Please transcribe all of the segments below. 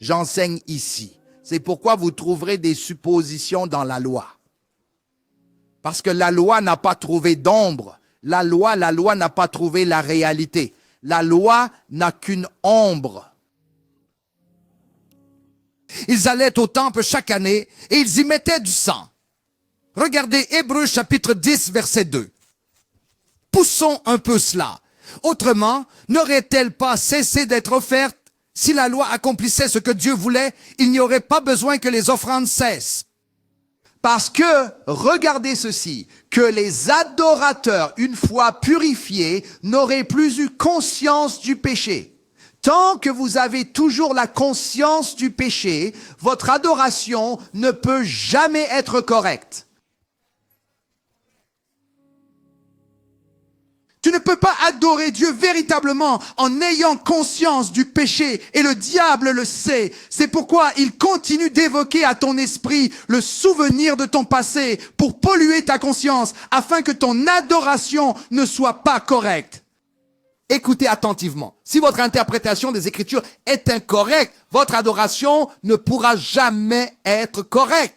j'enseigne ici. C'est pourquoi vous trouverez des suppositions dans la loi. Parce que la loi n'a pas trouvé d'ombre. La loi n'a pas trouvé la réalité. La loi n'a qu'une ombre. Ils allaient au temple chaque année et ils y mettaient du sang. Regardez Hébreux chapitre 10, verset 2. Poussons un peu cela. Autrement, n'aurait-elle pas cessé d'être offerte? Si la loi accomplissait ce que Dieu voulait, il n'y aurait pas besoin que les offrandes cessent. Parce que, regardez ceci, que les adorateurs, une fois purifiés, n'auraient plus eu conscience du péché. Tant que vous avez toujours la conscience du péché, votre adoration ne peut jamais être correcte. Tu ne peux pas adorer Dieu véritablement en ayant conscience du péché, et le diable le sait. C'est pourquoi il continue d'évoquer à ton esprit le souvenir de ton passé pour polluer ta conscience, afin que ton adoration ne soit pas correcte. Écoutez attentivement. Si votre interprétation des Écritures est incorrecte, votre adoration ne pourra jamais être correcte.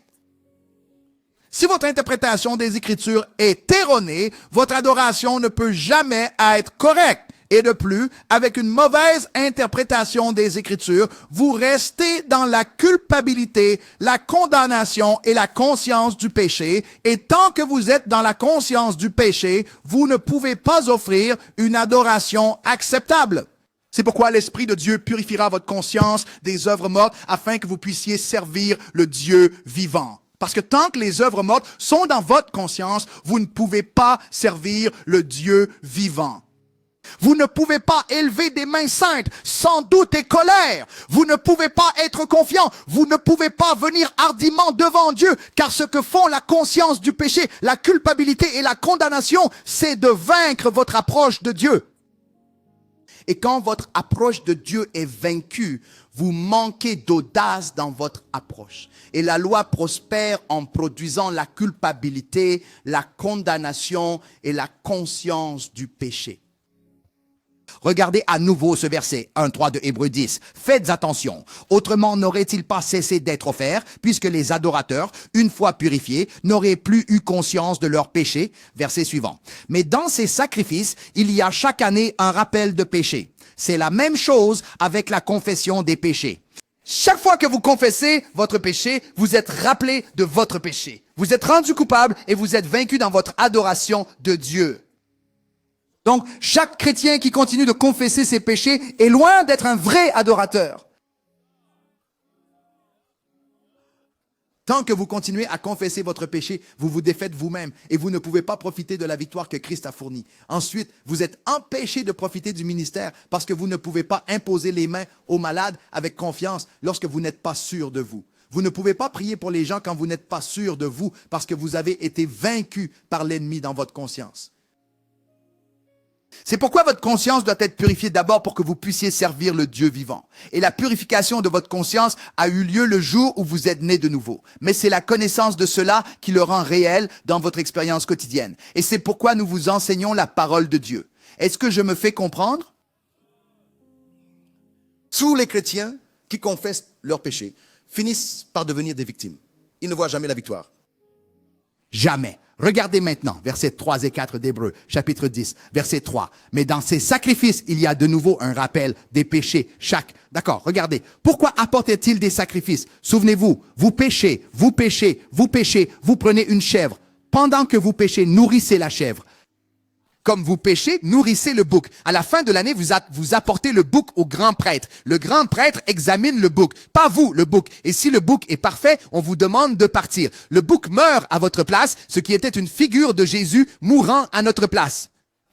Si votre interprétation des Écritures est erronée, votre adoration ne peut jamais être correcte. Et de plus, avec une mauvaise interprétation des Écritures, vous restez dans la culpabilité, la condamnation et la conscience du péché. Et tant que vous êtes dans la conscience du péché, vous ne pouvez pas offrir une adoration acceptable. C'est pourquoi l'Esprit de Dieu purifiera votre conscience des œuvres mortes afin que vous puissiez servir le Dieu vivant. Parce que tant que les œuvres mortes sont dans votre conscience, vous ne pouvez pas servir le Dieu vivant. Vous ne pouvez pas élever des mains saintes sans doute et colère. Vous ne pouvez pas être confiant. Vous ne pouvez pas venir hardiment devant Dieu. Car ce que font la conscience du péché, la culpabilité et la condamnation, c'est de vaincre votre approche de Dieu. Et quand votre approche de Dieu est vaincue, vous manquez d'audace dans votre approche. Et la loi prospère en produisant la culpabilité, la condamnation et la conscience du péché. Regardez à nouveau ce verset 1-3 de Hébreux 10. Faites attention. Autrement n'aurait-il pas cessé d'être offert, puisque les adorateurs, une fois purifiés, n'auraient plus eu conscience de leur péché. Verset suivant. Mais dans ces sacrifices, il y a chaque année un rappel de péché. C'est la même chose avec la confession des péchés. Chaque fois que vous confessez votre péché, vous êtes rappelé de votre péché. Vous êtes rendu coupable et vous êtes vaincu dans votre adoration de Dieu. Donc, chaque chrétien qui continue de confesser ses péchés est loin d'être un vrai adorateur. Tant que vous continuez à confesser votre péché, vous vous défaites vous-même et vous ne pouvez pas profiter de la victoire que Christ a fournie. Ensuite, vous êtes empêché de profiter du ministère parce que vous ne pouvez pas imposer les mains aux malades avec confiance lorsque vous n'êtes pas sûr de vous. Vous ne pouvez pas prier pour les gens quand vous n'êtes pas sûr de vous parce que vous avez été vaincu par l'ennemi dans votre conscience. C'est pourquoi votre conscience doit être purifiée d'abord pour que vous puissiez servir le Dieu vivant. Et la purification de votre conscience a eu lieu le jour où vous êtes né de nouveau. Mais c'est la connaissance de cela qui le rend réel dans votre expérience quotidienne. Et c'est pourquoi nous vous enseignons la parole de Dieu. Est-ce que je me fais comprendre? Tous les chrétiens qui confessent leurs péchés finissent par devenir des victimes. Ils ne voient jamais la victoire. Jamais. Regardez maintenant, versets 3 et 4 d'Hébreux, chapitre 10, verset 3. Mais dans ces sacrifices, il y a de nouveau un rappel des péchés, chaque. D'accord, regardez. Pourquoi apportait-il des sacrifices? Souvenez-vous, vous péchez, vous péchez, vous péchez, vous prenez une chèvre. Pendant que vous péchez, nourrissez la chèvre. Comme vous péchez, nourrissez le bouc. À la fin de l'année, vous apportez le bouc au grand prêtre. Le grand prêtre examine le bouc, pas vous, le bouc. Et si le bouc est parfait, on vous demande de partir. Le bouc meurt à votre place, ce qui était une figure de Jésus mourant à notre place.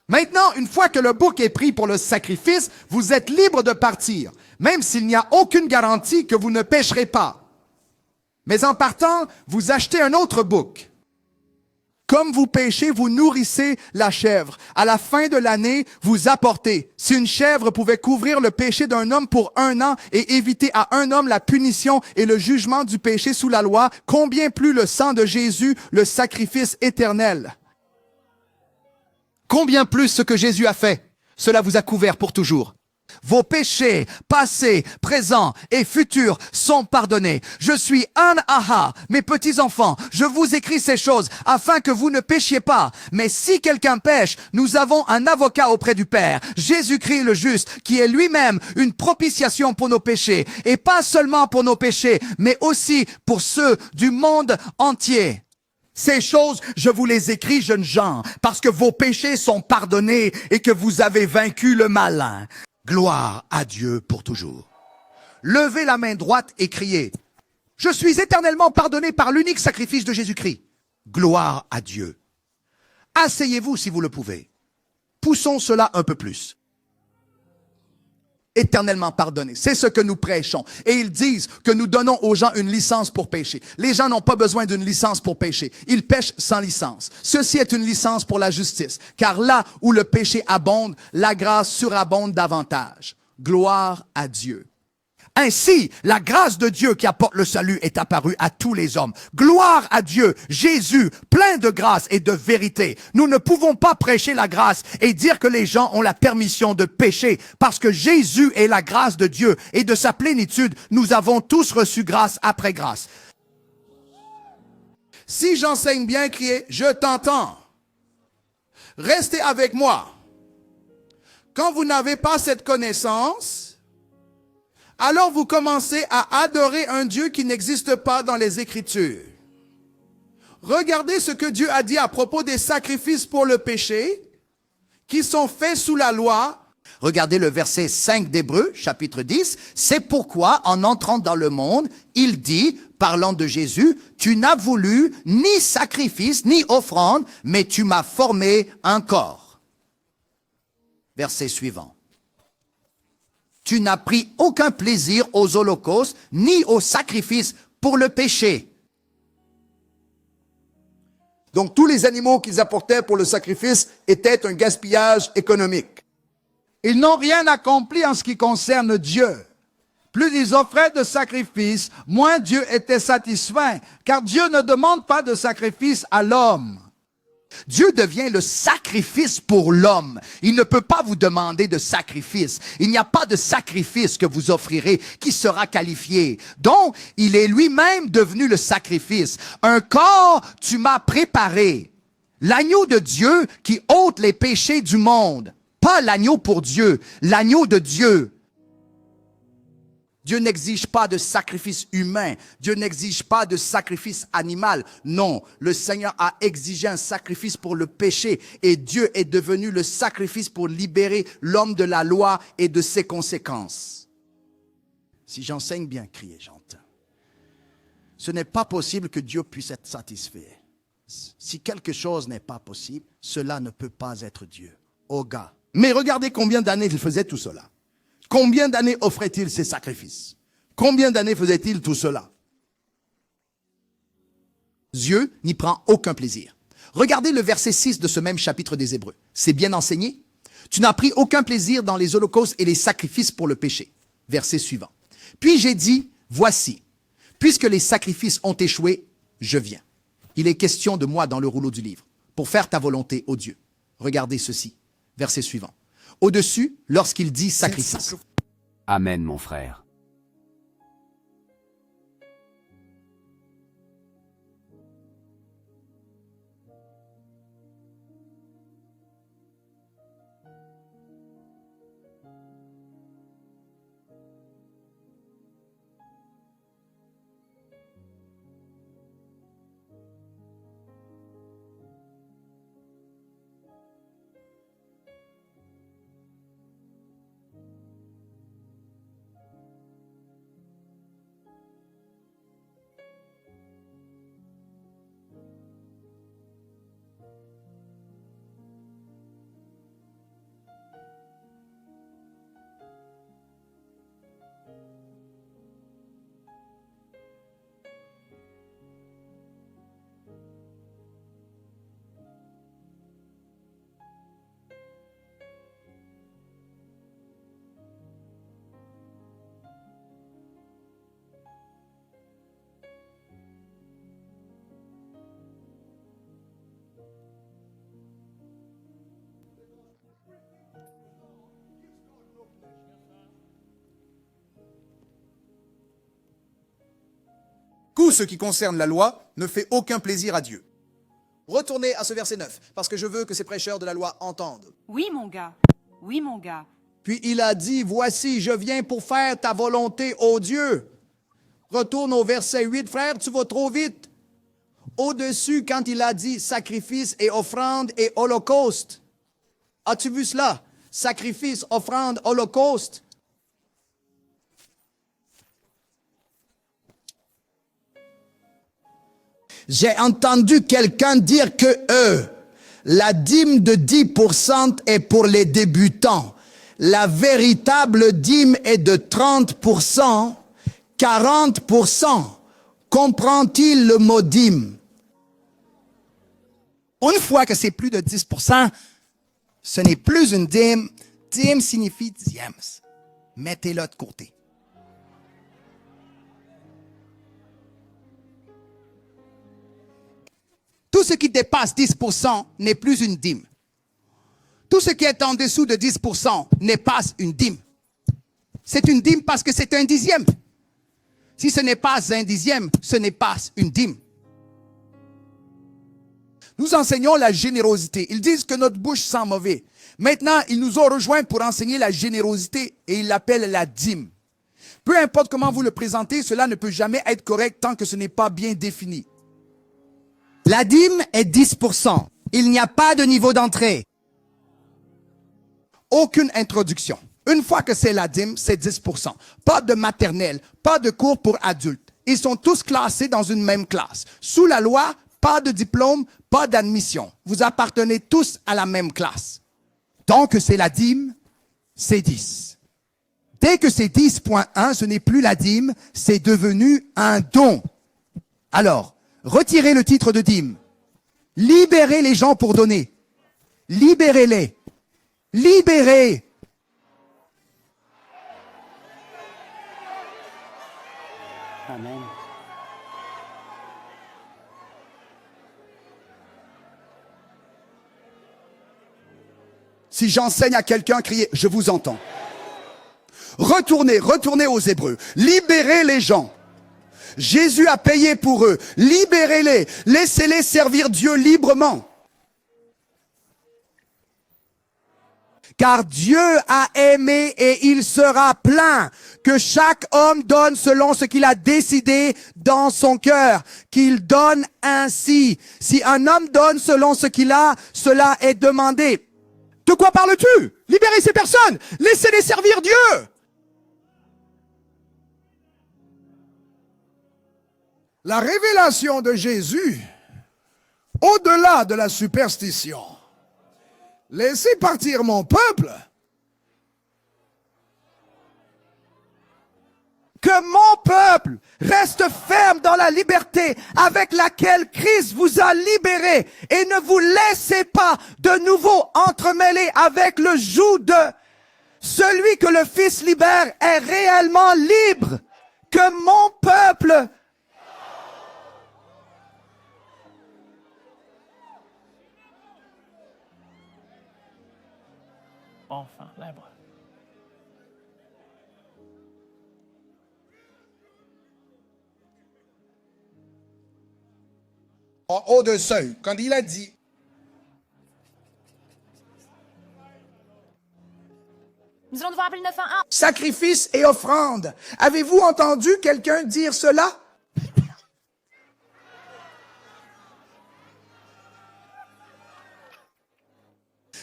Maintenant, une fois que le bouc est pris pour le sacrifice, vous êtes libre de partir, même s'il n'y a aucune garantie que vous ne pécherez pas. Mais en partant, vous achetez un autre bouc. Comme vous péchez, vous nourrissez la chèvre. À la fin de l'année, vous apportez. Si une chèvre pouvait couvrir le péché d'un homme pour 1 an et éviter à un homme la punition et le jugement du péché sous la loi, combien plus le sang de Jésus, le sacrifice éternel? Combien plus ce que Jésus a fait? Cela vous a couvert pour toujours. vos péchés passés, présents et futurs sont pardonnés. Je suis An-Aha, mes petits-enfants, je vous écris ces choses afin que vous ne péchiez pas. Mais si quelqu'un pêche, nous avons un avocat auprès du Père, Jésus-Christ le juste, qui est lui-même une propitiation pour nos péchés, et pas seulement pour nos péchés, mais aussi pour ceux du monde entier. Ces choses, je vous les écris, jeunes gens, parce que vos péchés sont pardonnés et que vous avez vaincu le malin. Gloire à Dieu pour toujours. Levez la main droite et criez, « Je suis éternellement pardonné par l'unique sacrifice de Jésus-Christ. » Gloire à Dieu. Asseyez-vous si vous le pouvez. Poussons cela un peu plus. Éternellement pardonné. C'est ce que nous prêchons. Et ils disent que nous donnons aux gens une licence pour pécher. Les gens n'ont pas besoin d'une licence pour pécher. Ils pêchent sans licence. Ceci est une licence pour la justice. Car là où le péché abonde, la grâce surabonde davantage. Gloire à Dieu. Ainsi, la grâce de Dieu qui apporte le salut est apparue à tous les hommes. Gloire à Dieu, Jésus, plein de grâce et de vérité. Nous ne pouvons pas prêcher la grâce et dire que les gens ont la permission de pécher parce que Jésus est la grâce de Dieu et de sa plénitude, nous avons tous reçu grâce après grâce. Si j'enseigne bien, criez, je t'entends. Restez avec moi. Quand vous n'avez pas cette connaissance, alors vous commencez à adorer un Dieu qui n'existe pas dans les Écritures. Regardez ce que Dieu a dit à propos des sacrifices pour le péché qui sont faits sous la loi. Regardez le verset 5 d'Hébreux, chapitre 10. C'est pourquoi, en entrant dans le monde, il dit, parlant de Jésus, « Tu n'as voulu ni sacrifice, ni offrande, mais tu m'as formé un corps. » Verset suivant. Tu n'as pris aucun plaisir aux holocaustes, ni aux sacrifices pour le péché. Donc tous les animaux qu'ils apportaient pour le sacrifice étaient un gaspillage économique. Ils n'ont rien accompli en ce qui concerne Dieu. Plus ils offraient de sacrifices, moins Dieu était satisfait, car Dieu ne demande pas de sacrifice à l'homme. Dieu devient le sacrifice pour l'homme. Il ne peut pas vous demander de sacrifice. Il n'y a pas de sacrifice que vous offrirez qui sera qualifié. Donc, il est lui-même devenu le sacrifice. Un corps, tu m'as préparé. L'agneau de Dieu qui ôte les péchés du monde. Pas l'agneau pour Dieu, l'agneau de Dieu. Dieu n'exige pas de sacrifice humain. Dieu n'exige pas de sacrifice animal. Non, le Seigneur a exigé un sacrifice pour le péché et Dieu est devenu le sacrifice pour libérer l'homme de la loi et de ses conséquences. Si j'enseigne bien, criez, j'entends. Ce n'est pas possible que Dieu puisse être satisfait. Si quelque chose n'est pas possible, cela ne peut pas être Dieu. Oh gars. Mais regardez combien d'années il faisait tout cela. Combien d'années offrait-il ces sacrifices? Combien d'années faisait-il tout cela? Dieu n'y prend aucun plaisir. Regardez le verset 6 de ce même chapitre des Hébreux. C'est bien enseigné. Tu n'as pris aucun plaisir dans les holocaustes et les sacrifices pour le péché. Verset suivant. Puis j'ai dit, voici, puisque les sacrifices ont échoué, je viens. Il est question de moi dans le rouleau du livre, pour faire ta volonté, ô Dieu. Regardez ceci. Verset suivant. Au-dessus, lorsqu'il dit sacrifice. Amen, mon frère. tout ce qui concerne la loi ne fait aucun plaisir à Dieu. Retournez à ce verset 9, parce que je veux que ces prêcheurs de la loi entendent. Oui, mon gars. Oui, mon gars. Puis il a dit, voici, je viens pour faire ta volonté, ô Dieu. Retourne au verset 8, frère, tu vas trop vite. Au-dessus, quand il a dit sacrifice et offrande et holocauste. As-tu vu cela? Sacrifice, offrande, holocauste. J'ai entendu quelqu'un dire que la dîme de 10% est pour les débutants. La véritable dîme est de 30%, 40%. Comprend-il le mot dîme? Une fois que c'est plus de 10%, ce n'est plus une dîme. Dîme signifie dièmes. Mettez-le de côté. Tout ce qui dépasse 10% n'est plus une dîme. Tout ce qui est en dessous de 10% n'est pas une dîme. C'est une dîme parce que c'est un dixième. Si ce n'est pas un dixième, ce n'est pas une dîme. Nous enseignons la générosité. Ils disent que notre bouche sent mauvais. Maintenant, ils nous ont rejoints pour enseigner la générosité et ils l'appellent la dîme. Peu importe comment vous le présentez, cela ne peut jamais être correct tant que ce n'est pas bien défini. La dîme est 10%. Il n'y a pas de niveau d'entrée. Aucune introduction. Une fois que c'est la dîme, c'est 10%. Pas de maternelle, pas de cours pour adultes. Ils sont tous classés dans une même classe. Sous la loi, pas de diplôme, pas d'admission. Vous appartenez tous à la même classe. Donc, c'est la dîme, c'est 10. Dès que c'est 10.1, ce n'est plus la dîme, c'est devenu un don. Alors, retirez le titre de dîme. Libérez les gens pour donner. Libérez-les. Libérez. Amen. Si j'enseigne à quelqu'un, criez, je vous entends. Retournez aux Hébreux. Libérez les gens. Jésus a payé pour eux. Libérez-les. Laissez-les servir Dieu librement. Car Dieu a aimé et il sera plein. Que chaque homme donne selon ce qu'il a décidé dans son cœur. Qu'il donne ainsi. Si un homme donne selon ce qu'il a, cela est demandé. De quoi parles-tu? Libérez ces personnes. Laissez-les servir Dieu. La révélation de Jésus, au-delà de la superstition, laissez partir mon peuple. Que mon peuple reste ferme dans la liberté avec laquelle Christ vous a libéré et ne vous laissez pas de nouveau entremêler avec le joug de celui que le Fils libère est réellement libre. Que mon peuple Enfin, libre. En haut de seuil, quand il a dit, Nous allons devoir appeler le 911. sacrifice et offrande. Avez-vous entendu quelqu'un dire cela?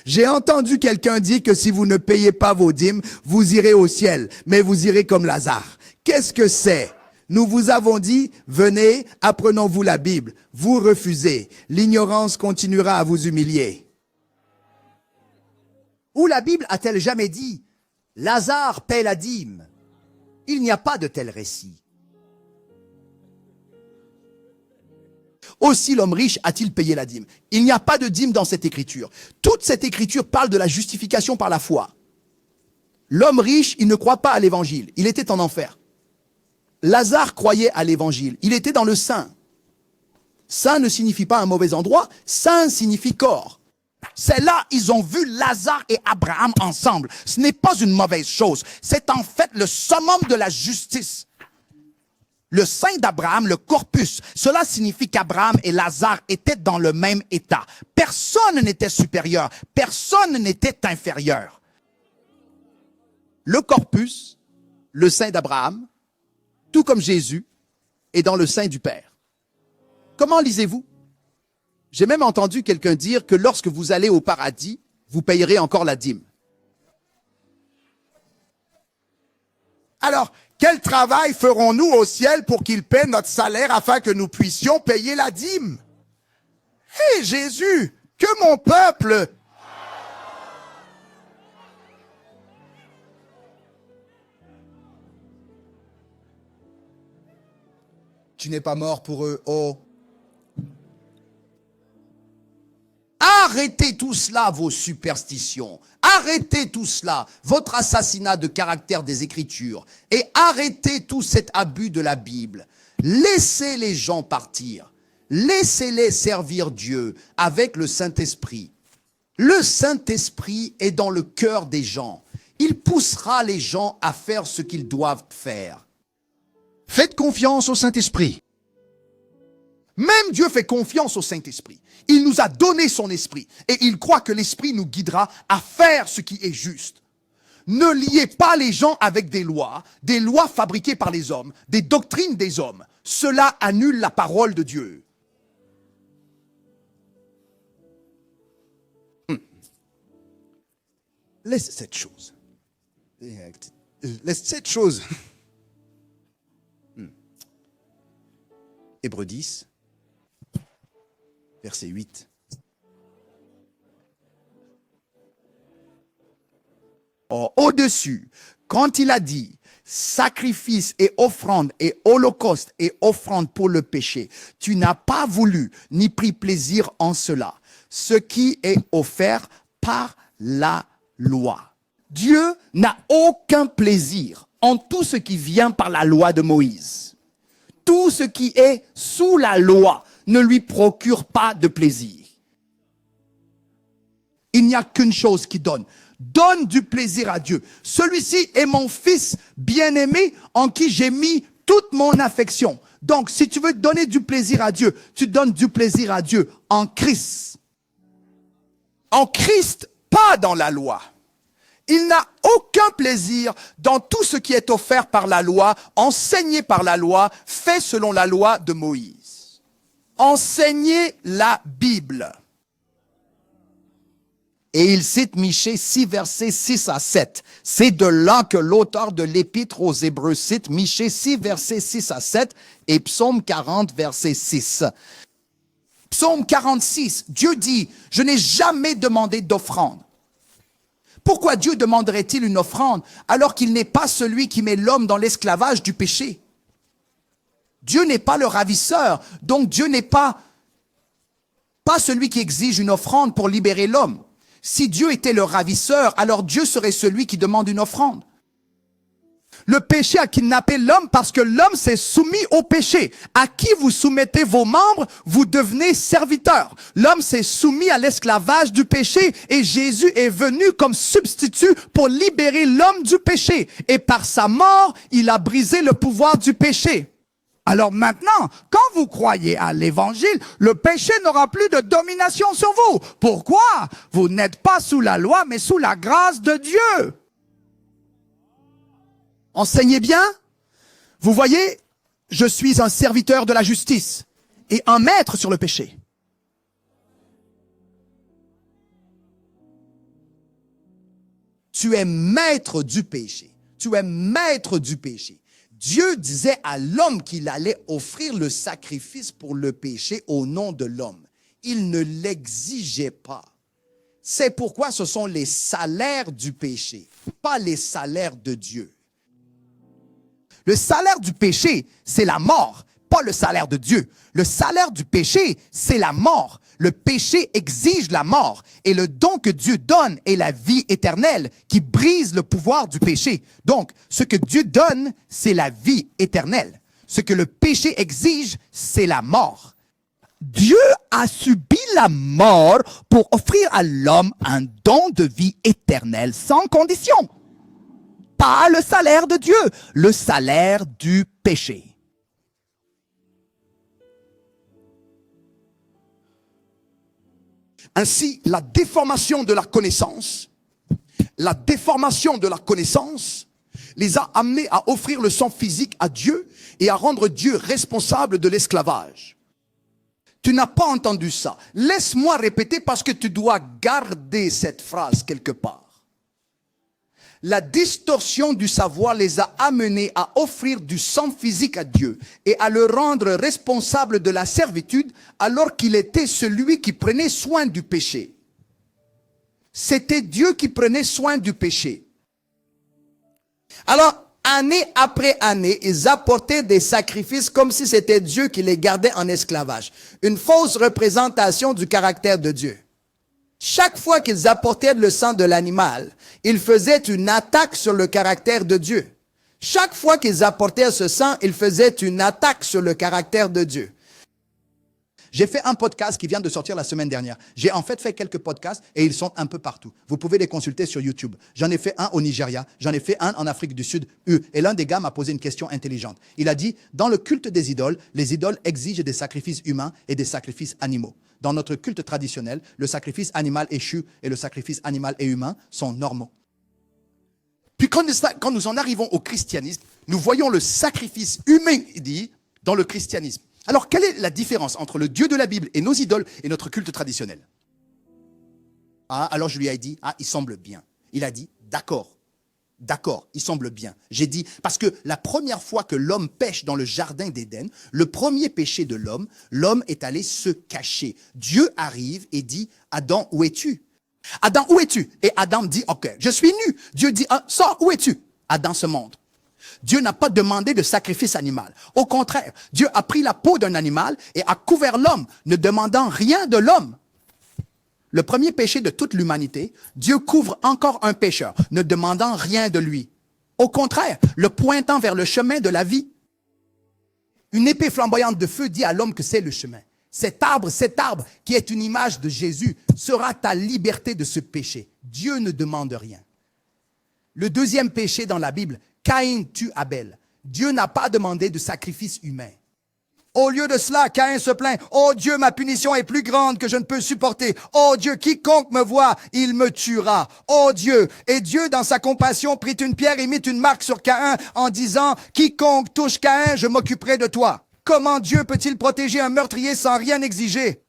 J'ai entendu quelqu'un dire que si vous ne payez pas vos dîmes, vous irez au ciel, mais vous irez comme Lazare. Qu'est-ce que c'est? Nous vous avons dit, venez, apprenons-vous la Bible. Vous refusez. L'ignorance continuera à vous humilier. Où la Bible a-t-elle jamais dit « Lazare paie la dîme » ? Il n'y a pas de tel récit. Aussi l'homme riche a-t-il payé la dîme. Il n'y a pas de dîme dans cette écriture. Toute cette écriture parle de la justification par la foi. L'homme riche, il ne croit pas à l'évangile. Il était en enfer. Lazare croyait à l'évangile. Il était dans le saint. Saint ne signifie pas un mauvais endroit. Saint signifie corps. C'est là, ils ont vu Lazare et Abraham ensemble. Ce n'est pas une mauvaise chose. C'est en fait le summum de la justice. Le sein d'Abraham, le corpus, cela signifie qu'Abraham et Lazare étaient dans le même état. Personne n'était supérieur, personne n'était inférieur. Le corpus, le sein d'Abraham, tout comme Jésus, est dans le sein du Père. Comment lisez-vous? J'ai même entendu quelqu'un dire que lorsque vous allez au paradis, vous payerez encore la dîme. Alors, quel travail ferons-nous au ciel pour qu'il paie notre salaire afin que nous puissions payer la dîme? Hé Jésus, que mon peuple... Tu n'es pas mort pour eux, oh. Arrêtez tout cela, vos superstitions. Arrêtez tout cela, votre assassinat de caractère des Écritures. Et arrêtez tout cet abus de la Bible. Laissez les gens partir. Laissez-les servir Dieu avec le Saint-Esprit. Le Saint-Esprit est dans le cœur des gens. Il poussera les gens à faire ce qu'ils doivent faire. Faites confiance au Saint-Esprit. Même Dieu fait confiance au Saint-Esprit. Il nous a donné son esprit et il croit que l'esprit nous guidera à faire ce qui est juste. Ne liez pas les gens avec des lois fabriquées par les hommes, des doctrines des hommes. Cela annule la parole de Dieu. Laisse cette chose. Laisse cette chose. Hébreux 10, verset 8. Au-dessus, quand il a dit sacrifice et offrande et holocauste et offrande pour le péché, tu n'as pas voulu ni pris plaisir en cela, ce qui est offert par la loi. Dieu n'a aucun plaisir en tout ce qui vient par la loi de Moïse. Tout ce qui est sous la loi ne lui procure pas de plaisir. Il n'y a qu'une chose qui donne. Donne du plaisir à Dieu. Celui-ci est mon fils bien-aimé en qui j'ai mis toute mon affection. Donc, si tu veux donner du plaisir à Dieu, tu donnes du plaisir à Dieu en Christ. En Christ, pas dans la loi. Il n'a aucun plaisir dans tout ce qui est offert par la loi, enseigné par la loi, fait selon la loi de Moïse. Enseignez la Bible. Et il cite Michée 6, versets 6 à 7. C'est de là que l'auteur de l'Épître aux Hébreux cite Michée 6, versets 6 à 7 et Psaume 40, verset 6. Psaume 46, Dieu dit, « Je n'ai jamais demandé d'offrande. » Pourquoi Dieu demanderait-il une offrande alors qu'il n'est pas celui qui met l'homme dans l'esclavage du péché? Dieu n'est pas le ravisseur, donc Dieu n'est pas celui qui exige une offrande pour libérer l'homme. Si Dieu était le ravisseur, alors Dieu serait celui qui demande une offrande. Le péché a kidnappé l'homme parce que l'homme s'est soumis au péché. À qui vous soumettez vos membres, vous devenez serviteurs. L'homme s'est soumis à l'esclavage du péché et Jésus est venu comme substitut pour libérer l'homme du péché. Et par sa mort, il a brisé le pouvoir du péché. Alors maintenant, quand vous croyez à l'évangile, le péché n'aura plus de domination sur vous. Pourquoi? Vous n'êtes pas sous la loi, mais sous la grâce de Dieu. Enseignez bien. Vous voyez, je suis un serviteur de la justice et un maître sur le péché. Tu es maître du péché. Tu es maître du péché. Dieu disait à l'homme qu'il allait offrir le sacrifice pour le péché au nom de l'homme. Il ne l'exigeait pas. C'est pourquoi ce sont les salaires du péché, pas les salaires de Dieu. Le salaire du péché, c'est la mort, pas le salaire de Dieu. Le salaire du péché, c'est la mort. Le péché exige la mort et le don que Dieu donne est la vie éternelle qui brise le pouvoir du péché. Donc, ce que Dieu donne, c'est la vie éternelle. Ce que le péché exige, c'est la mort. Dieu a subi la mort pour offrir à l'homme un don de vie éternelle sans condition. Pas le salaire de Dieu, le salaire du péché. Ainsi, la déformation de la connaissance les a amenés à offrir le sang physique à Dieu et à rendre Dieu responsable de l'esclavage. Tu n'as pas entendu ça. Laisse-moi répéter parce que tu dois garder cette phrase quelque part. La distorsion du savoir les a amenés à offrir du sang physique à Dieu et à le rendre responsable de la servitude alors qu'il était celui qui prenait soin du péché. C'était Dieu qui prenait soin du péché. Alors, année après année, ils apportaient des sacrifices comme si c'était Dieu qui les gardait en esclavage. Une fausse représentation du caractère de Dieu. Chaque fois qu'ils apportaient le sang de l'animal, ils faisaient une attaque sur le caractère de Dieu. Chaque fois qu'ils apportaient ce sang, ils faisaient une attaque sur le caractère de Dieu. J'ai fait un podcast qui vient de sortir la semaine dernière. J'ai en fait quelques podcasts et ils sont un peu partout. Vous pouvez les consulter sur YouTube. J'en ai fait un au Nigeria, j'en ai fait un en Afrique du Sud. Et l'un des gars m'a posé une question intelligente. Il a dit, dans le culte des idoles, les idoles exigent des sacrifices humains et des sacrifices animaux. Dans notre culte traditionnel, le sacrifice animal échu et le sacrifice animal et humain sont normaux. Puis quand nous en arrivons au christianisme, nous voyons le sacrifice humain dit dans le christianisme. Alors, quelle est la différence entre le Dieu de la Bible et nos idoles et notre culte traditionnel? Alors je lui ai dit, il semble bien. Il a dit, d'accord, il semble bien. J'ai dit, parce que la première fois que l'homme pêche dans le jardin d'Éden, le premier péché de l'homme, l'homme est allé se cacher. Dieu arrive et dit, Adam, où es-tu? Adam, où es-tu? Et Adam dit, ok, je suis nu. Dieu dit, sors, où es-tu? Adam se montre. Dieu n'a pas demandé de sacrifice animal. Au contraire, Dieu a pris la peau d'un animal et a couvert l'homme, ne demandant rien de l'homme. Le premier péché de toute l'humanité, Dieu couvre encore un pécheur, ne demandant rien de lui. Au contraire, le pointant vers le chemin de la vie. Une épée flamboyante de feu dit à l'homme que c'est le chemin. Cet arbre, qui est une image de Jésus, sera ta liberté de ce péché. Dieu ne demande rien. Le deuxième péché dans la Bible, Caïn tue Abel. Dieu n'a pas demandé de sacrifice humain. Au lieu de cela, Caïn se plaint. Oh Dieu, ma punition est plus grande que je ne peux supporter. Oh Dieu, quiconque me voit, il me tuera. Oh Dieu. Et Dieu, dans sa compassion, prit une pierre et mit une marque sur Caïn en disant, quiconque touche Caïn, je m'occuperai de toi. Comment Dieu peut-il protéger un meurtrier sans rien exiger?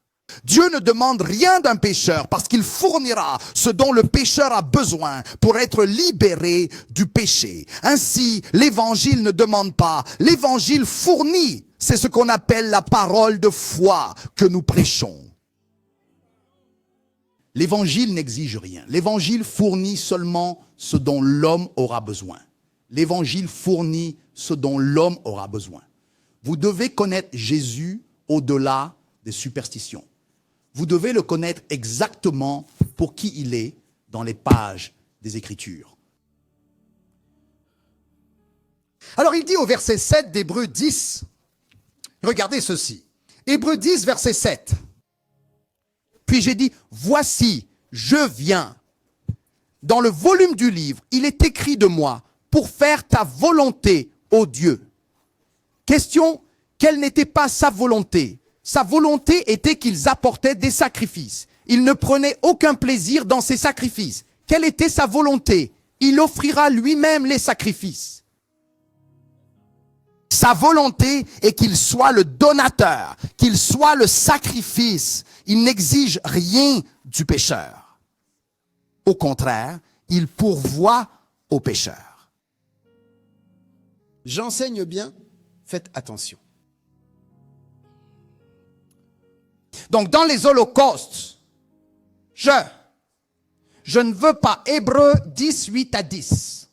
Dieu ne demande rien d'un pécheur parce qu'il fournira ce dont le pécheur a besoin pour être libéré du péché. Ainsi, l'évangile ne demande pas, l'évangile fournit. C'est ce qu'on appelle la parole de foi que nous prêchons. L'évangile n'exige rien. L'évangile fournit seulement ce dont l'homme aura besoin. L'évangile fournit ce dont l'homme aura besoin. Vous devez connaître Jésus au-delà des superstitions. Vous devez le connaître exactement pour qui il est dans les pages des Écritures. Alors il dit au verset 7 d'Hébreux 10, regardez ceci. Hébreux 10, verset 7. Puis j'ai dit, voici, je viens. Dans le volume du livre, il est écrit de moi, pour faire ta volonté, ô Dieu. Question, quelle n'était pas sa volonté? Sa volonté était qu'ils apportaient des sacrifices. Il ne prenait aucun plaisir dans ces sacrifices. Quelle était sa volonté? Il offrira lui-même les sacrifices. Sa volonté est qu'il soit le donateur, qu'il soit le sacrifice. Il n'exige rien du pécheur. Au contraire, il pourvoit au pécheur. J'enseigne bien, faites attention. Donc, dans les holocaustes, je ne veux pas. Hébreux 10, 8 à 10.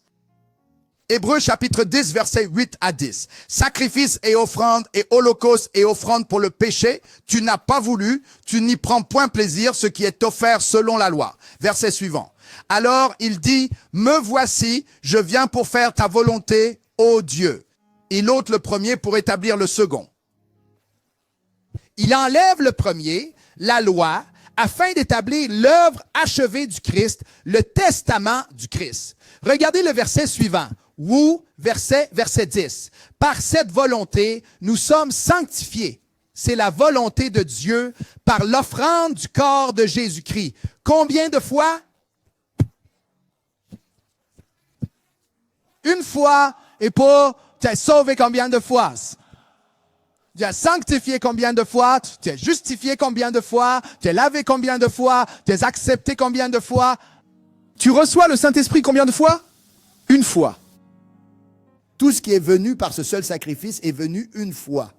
Hébreux chapitre 10, verset 8 à 10. Sacrifice et offrande et holocauste et offrande pour le péché, tu n'as pas voulu, tu n'y prends point plaisir, ce qui est offert selon la loi. Verset suivant. Alors il dit, me voici, je viens pour faire ta volonté, ô Dieu. Il ôte le premier pour établir le second. Il enlève le premier, la loi, afin d'établir l'œuvre achevée du Christ, le testament du Christ. Regardez le verset suivant. Verset 10. Par cette volonté, nous sommes sanctifiés. c'est la volonté de Dieu par l'offrande du corps de Jésus-Christ. Combien de fois? Une fois, et pas, tu es sauvé combien de fois? Tu es sanctifié combien de fois? Tu es justifié combien de fois? Tu es lavé combien de fois? Tu es accepté combien de fois? Tu reçois le Saint-Esprit combien de fois? Une fois. Tout ce qui est venu par ce seul sacrifice est venu une fois.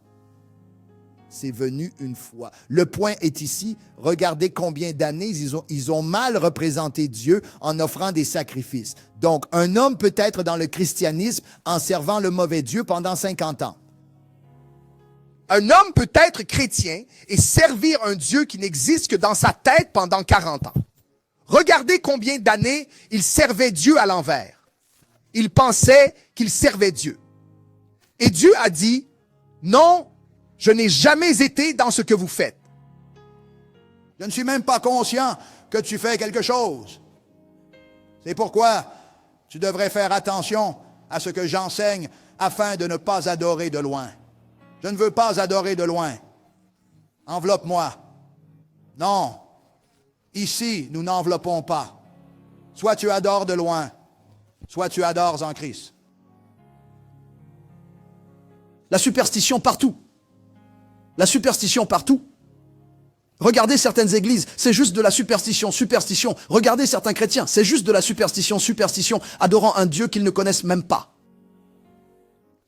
C'est venu une fois. Le point est ici. Regardez combien d'années ils ont mal représenté Dieu en offrant des sacrifices. Donc, un homme peut être dans le christianisme en servant le mauvais Dieu pendant 50 ans. Un homme peut être chrétien et servir un Dieu qui n'existe que dans sa tête pendant 40 ans. Regardez combien d'années il servait Dieu à l'envers. Il pensait qu'il servait Dieu. Et Dieu a dit, non, je n'ai jamais été dans ce que vous faites. Je ne suis même pas conscient que tu fais quelque chose. C'est pourquoi tu devrais faire attention à ce que j'enseigne afin de ne pas adorer de loin. Je ne veux pas adorer de loin. Enveloppe-moi. Non. Ici, nous n'enveloppons pas. Soit tu adores de loin, soit tu adores en Christ. La superstition partout. La superstition partout. Regardez certaines églises, c'est juste de la superstition, superstition. Regardez certains chrétiens, c'est juste de la superstition, superstition, adorant un Dieu qu'ils ne connaissent même pas.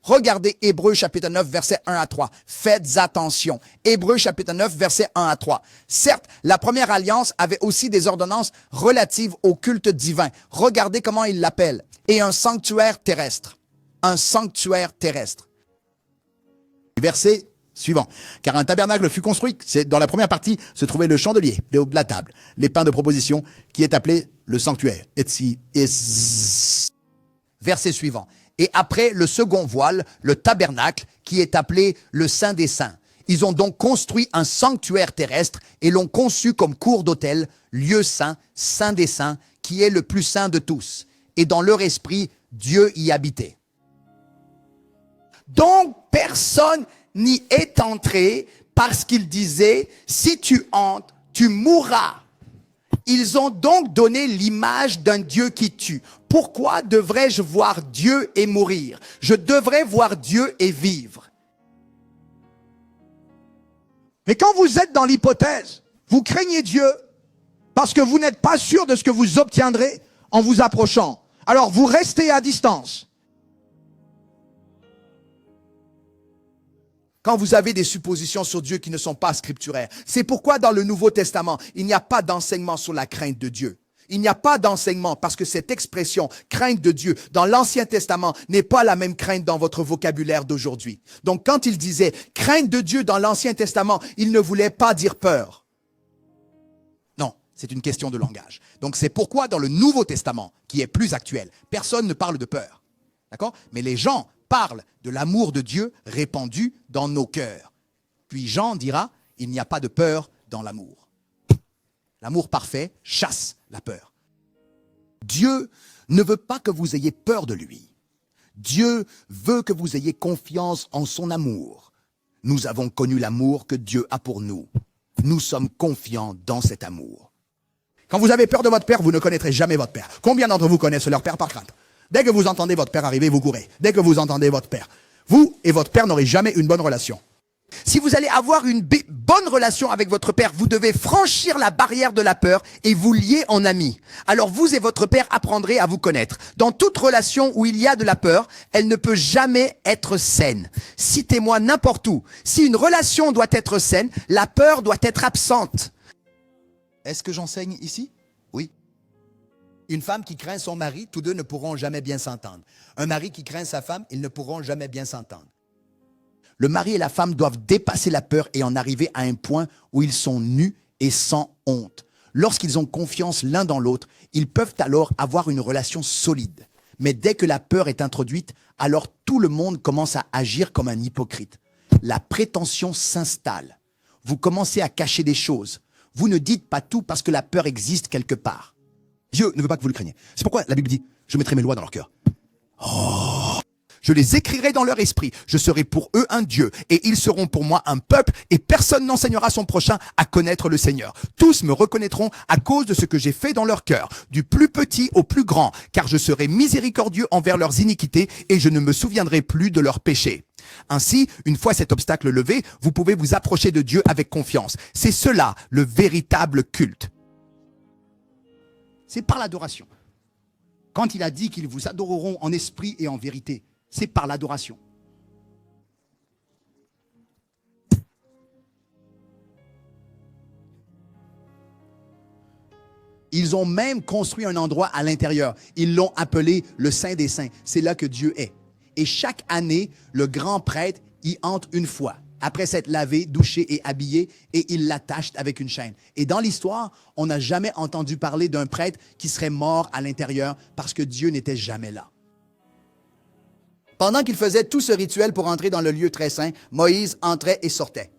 Regardez Hébreux chapitre 9, versets 1 à 3. Faites attention. Hébreux chapitre 9, versets 1 à 3. Certes, la première alliance avait aussi des ordonnances relatives au culte divin. Regardez comment il l'appelle. Et un sanctuaire terrestre. Un sanctuaire terrestre. Verset suivant. Car un tabernacle fut construit, c'est dans la première partie se trouvait le chandelier, le haut de la table, les pains de proposition, qui est appelé le sanctuaire. Verset suivant. Et après le second voile, le tabernacle, qui est appelé le Saint des Saints. Ils ont donc construit un sanctuaire terrestre et l'ont conçu comme cour d'autel, lieu saint, Saint des Saints, qui est le plus saint de tous. Et dans leur esprit, Dieu y habitait. Donc, personne n'y est entré parce qu'il disait, si tu entres, tu mourras. Ils ont donc donné l'image d'un Dieu qui tue. Pourquoi devrais-je voir Dieu et mourir? Je devrais voir Dieu et vivre. Mais quand vous êtes dans l'hypothèse, vous craignez Dieu parce que vous n'êtes pas sûr de ce que vous obtiendrez en vous approchant. Alors vous restez à distance. Quand vous avez des suppositions sur Dieu qui ne sont pas scripturaires. C'est pourquoi dans le Nouveau Testament, il n'y a pas d'enseignement sur la crainte de Dieu. Il n'y a pas d'enseignement parce que cette expression crainte de Dieu dans l'Ancien Testament n'est pas la même crainte dans votre vocabulaire d'aujourd'hui. Donc quand il disait crainte de Dieu dans l'Ancien Testament, il ne voulait pas dire peur. Non, c'est une question de langage. Donc c'est pourquoi dans le Nouveau Testament, qui est plus actuel, personne ne parle de peur. D'accord? Mais les gens parlent de l'amour de Dieu répandu dans nos cœurs. Puis Jean dira, il n'y a pas de peur dans l'amour. L'amour parfait chasse la peur. Dieu ne veut pas que vous ayez peur de lui. Dieu veut que vous ayez confiance en son amour. Nous avons connu l'amour que Dieu a pour nous. Nous sommes confiants dans cet amour. Quand vous avez peur de votre père, vous ne connaîtrez jamais votre père. Combien d'entre vous connaissent leur père par crainte? Dès que vous entendez votre père arriver, vous courez. Dès que vous entendez votre père. Vous et votre père n'aurez jamais une bonne relation. Si vous allez avoir une bonne relation avec votre père, vous devez franchir la barrière de la peur et vous lier en amis. Alors vous et votre père apprendrez à vous connaître. Dans toute relation où il y a de la peur, elle ne peut jamais être saine. Citez-moi n'importe où. Si une relation doit être saine, la peur doit être absente. Est-ce que j'enseigne ici? Oui. Une femme qui craint son mari, tous deux ne pourront jamais bien s'entendre. Un mari qui craint sa femme, ils ne pourront jamais bien s'entendre. Le mari et la femme doivent dépasser la peur et en arriver à un point où ils sont nus et sans honte. Lorsqu'ils ont confiance l'un dans l'autre, ils peuvent alors avoir une relation solide. Mais dès que la peur est introduite, alors tout le monde commence à agir comme un hypocrite. La prétention s'installe. Vous commencez à cacher des choses. Vous ne dites pas tout parce que la peur existe quelque part. Dieu ne veut pas que vous le craigniez. C'est pourquoi la Bible dit, je mettrai mes lois dans leur cœur. Je les écrirai dans leur esprit. Je serai pour eux un Dieu et ils seront pour moi un peuple et personne n'enseignera son prochain à connaître le Seigneur. Tous me reconnaîtront à cause de ce que j'ai fait dans leur cœur, du plus petit au plus grand, car je serai miséricordieux envers leurs iniquités et je ne me souviendrai plus de leurs péchés. Ainsi, une fois cet obstacle levé, vous pouvez vous approcher de Dieu avec confiance. C'est cela, le véritable culte. C'est par l'adoration. Quand il a dit qu'ils vous adoreront en esprit et en vérité, c'est par l'adoration. Ils ont même construit un endroit à l'intérieur. Ils l'ont appelé le Saint des Saints. C'est là que Dieu est. Et chaque année, le grand prêtre y entre une fois, après s'être lavé, douché et habillé, et il l'attache avec une chaîne. Et dans l'histoire, on n'a jamais entendu parler d'un prêtre qui serait mort à l'intérieur parce que Dieu n'était jamais là. Pendant qu'il faisait tout ce rituel pour entrer dans le lieu très saint, Moïse entrait et sortait.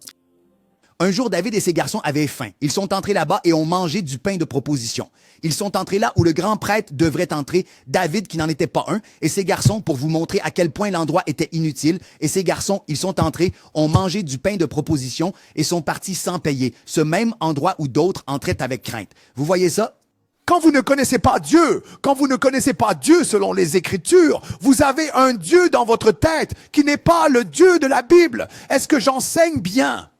Un jour, David et ses garçons avaient faim. Ils sont entrés là-bas et ont mangé du pain de proposition. Ils sont entrés là où le grand prêtre devrait entrer, David qui n'en était pas un, et ses garçons, pour vous montrer à quel point l'endroit était inutile, et ces garçons, ils sont entrés, ont mangé du pain de proposition et sont partis sans payer, ce même endroit où d'autres entraient avec crainte. Vous voyez ça? Quand vous ne connaissez pas Dieu, quand vous ne connaissez pas Dieu selon les Écritures, vous avez un Dieu dans votre tête qui n'est pas le Dieu de la Bible. Est-ce que j'enseigne bien?